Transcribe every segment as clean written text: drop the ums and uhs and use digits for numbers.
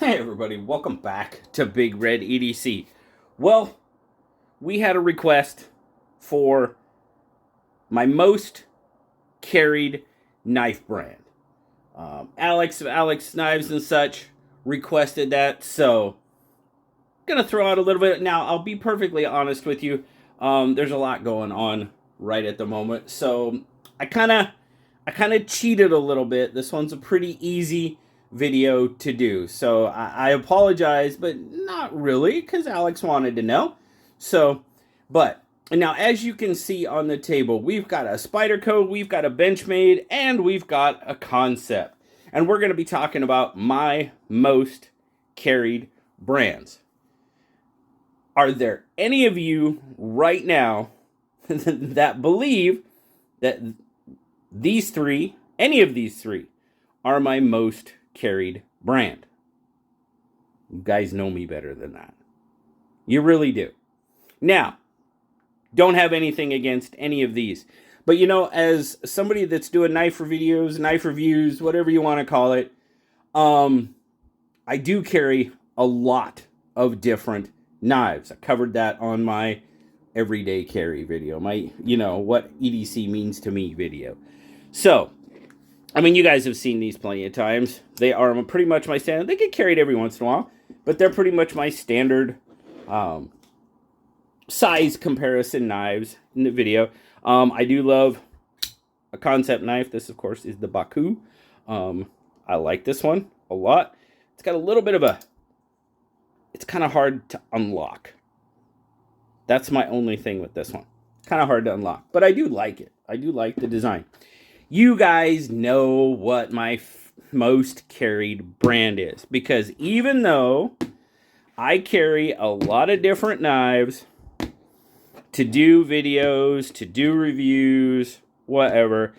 Hey everybody, welcome back to Big Red EDC. Well, we had a request for my most carried knife brand. Alex of Alex Knives and such requested that, so gonna throw out a little bit. Now, I'll be perfectly honest with you. There's a lot going on right at the moment, so I kind of cheated a little bit. This one's a pretty easy video to do, so I apologize, but not really, because Alex wanted to know. So, but now as you can see on the table, we've got a Spyderco, we've got a Benchmade, and we've got a Concept, and we're going to be talking about my most carried brands. Are there any of you right now that believe that these three, any of these three, are my most carried brand? You guys know me better than that. You really do. Now, don't have anything against any of these. But you know, as somebody that's doing knife videos, knife reviews, whatever you want to call it, I do carry a lot of different knives. I covered that on my everyday carry video, my, what EDC means to me video. So, I mean, you guys have seen these plenty of times. They are pretty much my standard. They get carried every once in a while, but they're pretty much my standard size comparison knives in the video. I do love a Concept knife. This, of course, is the Baku. I like this one a lot. It's got a little bit of a... It's kind of hard to unlock. That's my only thing with this one. Kind of hard to unlock, but I do like it. I do like the design. You guys know what my most carried brand is, because even though I carry a lot of different knives to do videos, to do reviews, whatever,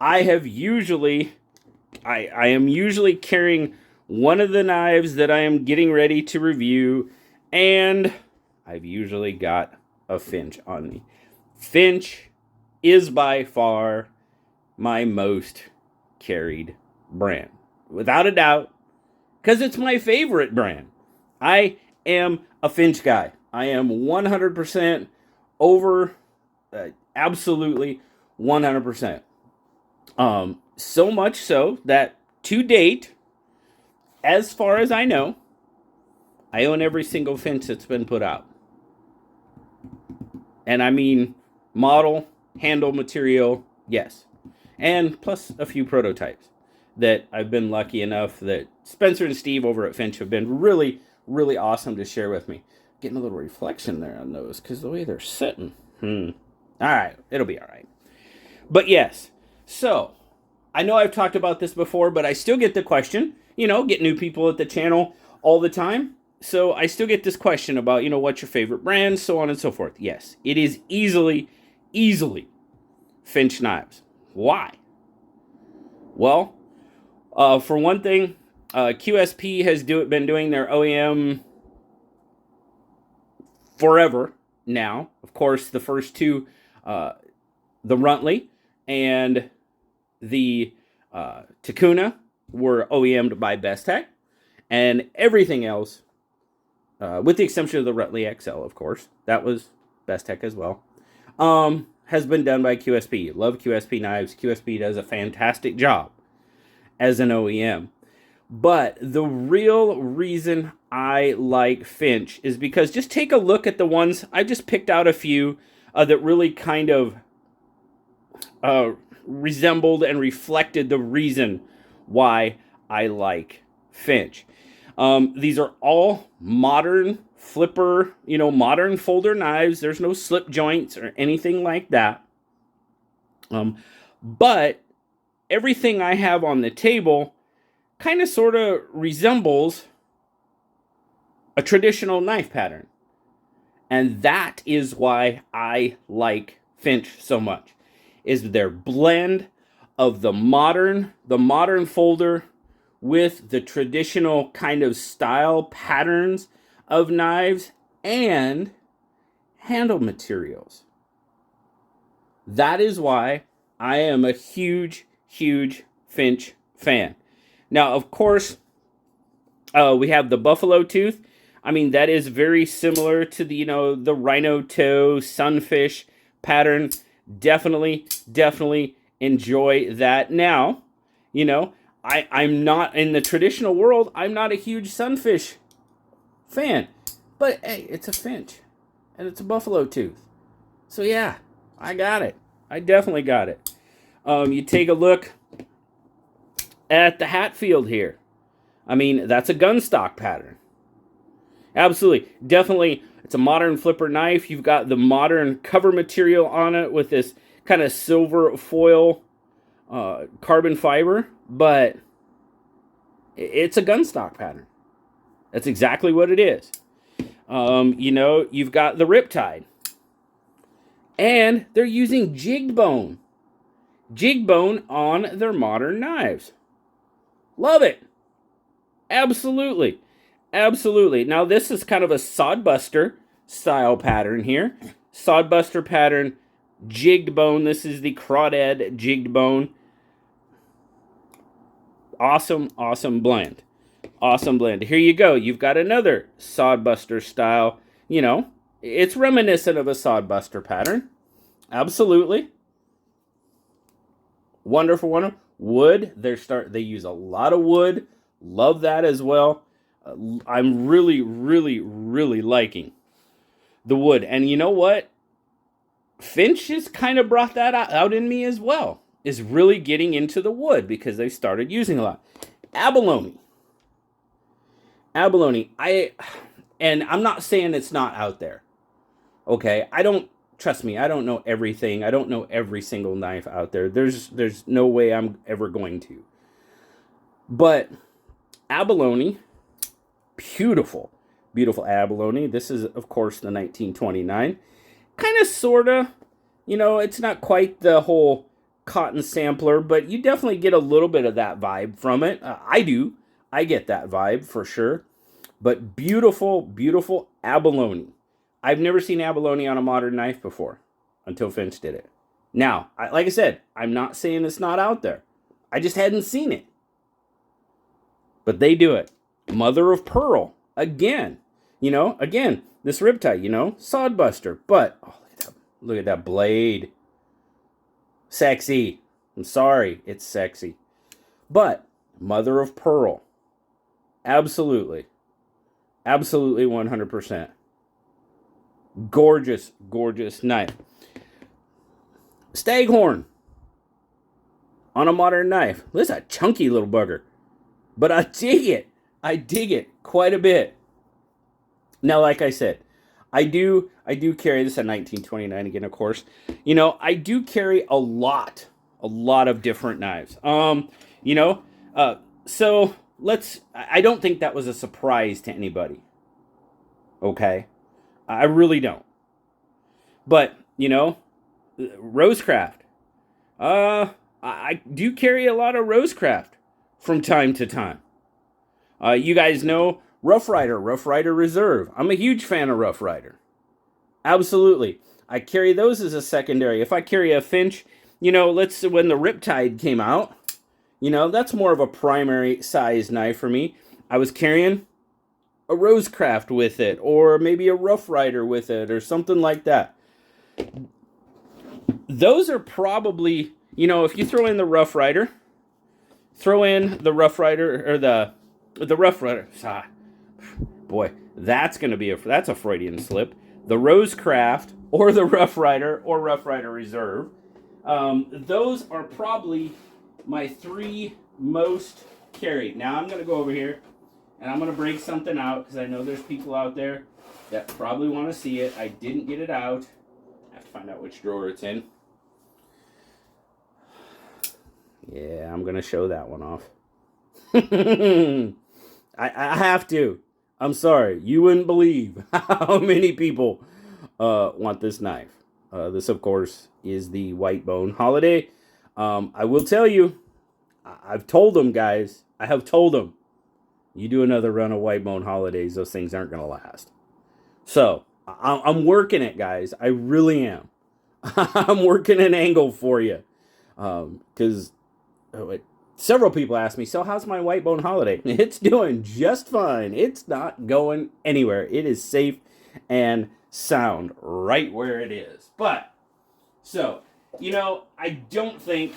I am usually carrying one of the knives that I am getting ready to review, and I've usually got a Finch on me. Finch is by far my most carried brand, without a doubt, because it's my favorite brand. I am a Finch guy. I am 100% over, absolutely 100%. So much so that to date, as far as I know, I own every single Finch that's been put out. And I mean model, handle, material, yes. And plus a few prototypes that I've been lucky enough that Spencer and Steve over at Finch have been really, really awesome to share with me. Getting a little reflection there on those because the way they're sitting. All right, it'll be all right. But yes, so I know I've talked about this before, but I still get the question, get new people at the channel all the time. So I still get this question about, what's your favorite brand, so on and so forth. Yes, it is easily Finch knives. Why? Well, for one thing, QSP has been doing their OEM forever now. Of course, the first two, the Runtley and the Takuna, were OEM'd by Bestech, and everything else, with the exception of the Runtley XL, of course, that was Bestech as well, has been done by QSP. Love QSP knives. QSP does a fantastic job as an OEM. But the real reason I like Finch is because just take a look at the ones. I just picked out a few that really kind of resembled and reflected the reason why I like Finch. These are all modern flipper, modern folder knives. There's no slip joints or anything like that. But everything I have on the table kind of sort of resembles a traditional knife pattern. And that is why I like Finch so much, is their blend of the modern folder with the traditional kind of style patterns of knives and handle materials. That is why I am a huge Finch fan. Now, of course, We have the buffalo tooth. I mean, that is very similar to the, the rhino toe, sunfish pattern. Definitely enjoy that. Now, I'm not, in the traditional world, I'm not a huge sunfish fan. But, hey, it's a finch. And it's a buffalo tooth. So, yeah, I got it. I definitely got it. You take a look at the Hatfield here. I mean, that's a gunstock pattern. Absolutely. Definitely, it's a modern flipper knife. You've got the modern cover material on it with this kind of silver foil carbon fiber, but it's a gunstock pattern. That's exactly what it is. You've got the Riptide. And they're using jigged bone. Jigged bone on their modern knives. Love it. Absolutely. Absolutely. Now, this is kind of a sodbuster style pattern here. Sodbuster pattern, jigged bone. This is the crawdad jigged bone. Awesome blend. Awesome blend. Here you go. You've got another sodbuster style. It's reminiscent of a sodbuster pattern. Absolutely. Wonderful. Wood. They use a lot of wood. Love that as well. I'm really liking the wood. And you know what? Finch has kind of brought that out in me as well. Is really getting into the wood because they started using a lot. Abalone. And I'm not saying it's not out there. Okay, trust me, I don't know everything. I don't know every single knife out there. There's no way I'm ever going to. But abalone, beautiful abalone. This is, of course, the 1929. Kind of, sort of, it's not quite the whole cotton sampler, but you definitely get a little bit of that vibe from it. I do. I get that vibe for sure. But beautiful abalone. I've never seen abalone on a modern knife before until Finch did it. Now, like I said, I'm not saying it's not out there. I just hadn't seen it. But they do it. Mother of pearl. Again, this riptide, sodbuster. But, look at that blade. Sexy. I'm sorry, it's sexy. But, mother of pearl. Absolutely 100%. Gorgeous knife. Staghorn on a modern knife. This is a chunky little bugger. But I dig it quite a bit. Now, like I said, I do carry this at 1929 again, of course. I do carry a lot of different knives. So I don't think that was a surprise to anybody. Okay? I really don't. But, RoseCraft. I do carry a lot of RoseCraft from time to time. You guys know Rough Rider Reserve. I'm a huge fan of Rough Rider. Absolutely. I carry those as a secondary. If I carry a Finch, when the Riptide came out, that's more of a primary size knife for me. I was carrying a RoseCraft with it, or maybe a Rough Rider with it, or something like that. Those are probably, if you throw in the Rough Rider, or the Rough Rider. Boy, that's a Freudian slip. The RoseCraft, or the Rough Rider, or Rough Rider Reserve. Those are probably my three most carried. Now I'm going to go over here, and I'm going to break something out, because I know there's people out there that probably want to see it. I didn't get it out. I have to find out which drawer it's in. Yeah, I'm going to show that one off. I have to. I'm sorry. You wouldn't believe how many people want this knife. This, of course, is the White Bone Holiday. I will tell you, I've told them, guys. I have told them, you do another run of White Bone Holidays, those things aren't going to last. So, I'm working it, guys. I really am. I'm working an angle for you. Because several people ask me, so how's my white bone holiday? It's doing just fine. It's not going anywhere. It is safe and sound right where it is. But, so, you know, I don't think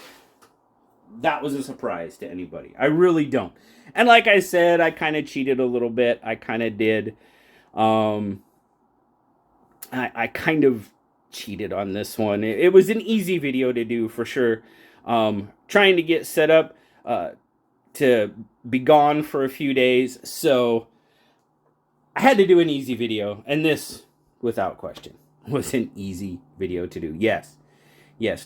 that was a surprise to anybody. I really don't. And like I said, I kind of cheated a little bit. I kind of did. I kind of cheated on this one. It was an easy video to do for sure. Trying to get set up to be gone for a few days, so I had to do an easy video, and this, without question, was an easy video to do. Yes,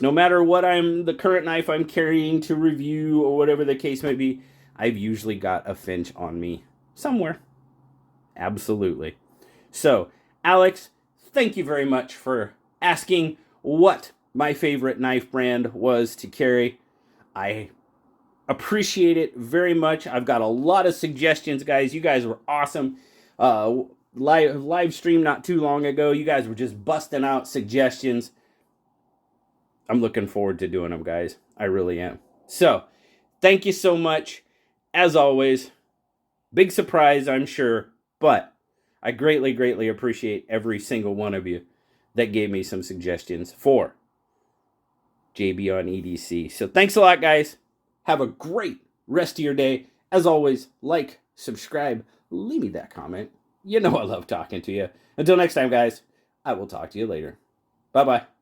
no matter what the current knife I'm carrying to review, or whatever the case may be, I've usually got a Finch on me somewhere. Absolutely. So, Alex, thank you very much for asking what my favorite knife brand was to carry. I appreciate it very much. I've got a lot of suggestions, guys. You guys were awesome. Live stream not too long ago, you guys were just busting out suggestions. I'm looking forward to doing them, guys. I really am. So, thank you so much. As always, big surprise, I'm sure, but I greatly, greatly appreciate every single one of you that gave me some suggestions for JB on EDC. So thanks a lot, guys. Have a great rest of your day. As always, like, subscribe, leave me that comment. You know I love talking to you. Until next time, guys, I will talk to you later. Bye-bye.